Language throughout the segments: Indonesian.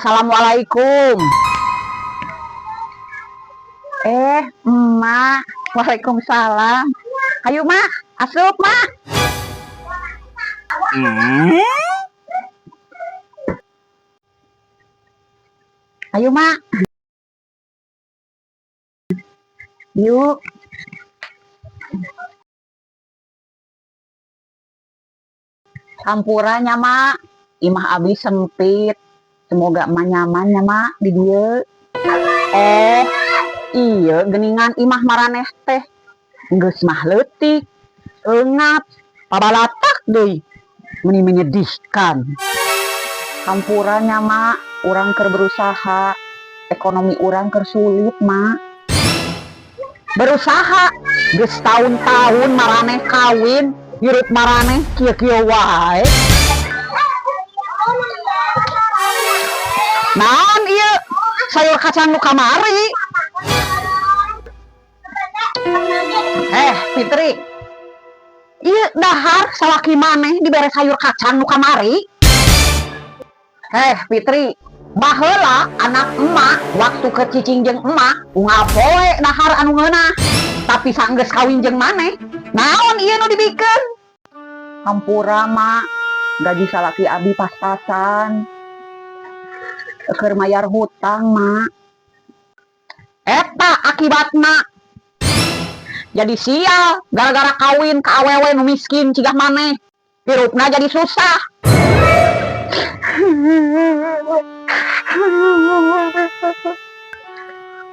Assalamualaikum. Emak. Waalaikumsalam. Ayo, Mak. Asup, Mak. Ayo, Mak. Yuk. Sampurannya, Mak. Imah abi sempit. Semoga emak nyaman ya, Mak, di dia. Oh, iya, geningan imah maraneh teh. Geus mah leutik, eungap, pabalatak deui. Meni menyedihkan. Hampurannya, Mak, urang keur berusaha. Ekonomi urang keur sulit, Mak. Berusaha geus tahun-tahun maraneh kawin, hirup maraneh kieu-kieu wae. Naon ieu? Sayur kacang nu kamari. Fitri. Ieu dahar salaki maneh dibere sayur kacang nu kamari. Fitri, baheula anak emak waktu ke cicing jeung emak ngapoe dahar anu ngeunah. Tapi sanggeus kawin jeung maneh, naon ieu nu dibikeun? Hampura, Mak. Gaji salaki abi pas-pasan. Keur mayar hutang, Mak. Eta akibatna. Jadi sial gara-gara kawin ka awewe nu miskin cigah maneh. Hirupna jadi susah.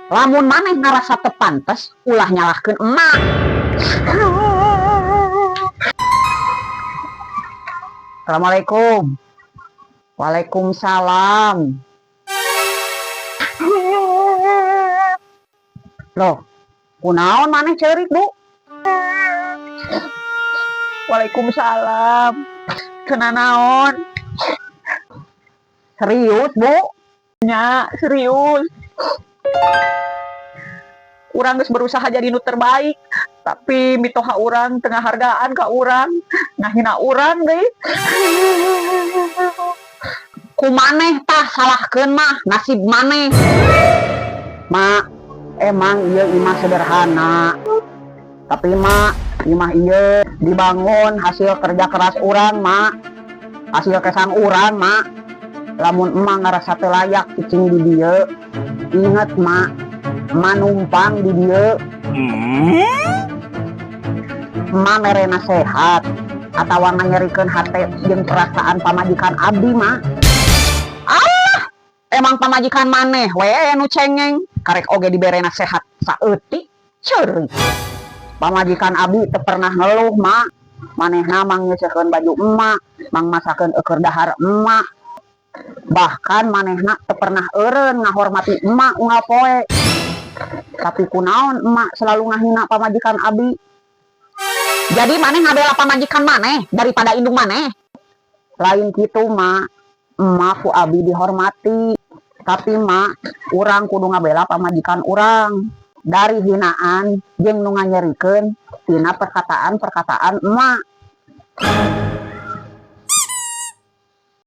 Lamun maneh ngarasa teu pantes, ulah nyalahkeun emak. Assalamualaikum. Waalaikumsalam. Loh, kunaon maneh ceurik, Bu? Waalaikumsalam. Kena naon? Serius, Bu? Nya, serius. Urang geus berusaha jadi nu terbaik, tapi mitoha urang tengah hargaan ka urang, ngahina urang deui. Ku maneh tah salahkeun mah nasib maneh. Mak, emang ieu imah sederhana. Tapi Mak, imah ieu dibangun hasil kerja keras urang, Mak. Hasil kesan urang, Mak. Lamun emak ngarasa teu layak cicing di dieu, inget Mak, emak numpang di dieu. Emak merena sehat atawa nganyerikeun hate jeung perasaan pamajikan abdi, Mak. Allah, emang pamajikan maneh we nu cengeng, karek oge diberena sehat saeutik, ceurik. Pamajikan abdi teu pernah ngeluh, Mak. Manehna mang ngeucekeun baju emak, mang masakeun eukeur dahar emak. Bahkan manehna teu pernah eureun ngahormati emak unggal poe. Tapi kunaon emak selalu ngahina pamajikan abdi? Jadi maneh ngabela pamajikan maneh daripada indung maneh? Lain kitu, Mak. Emak ku abdi dihormati. Tapi Mak, urang kudu ngabela pamajikan urang dari hinaan jeung nu nganyerikeun tina perkataan-perkataan emak.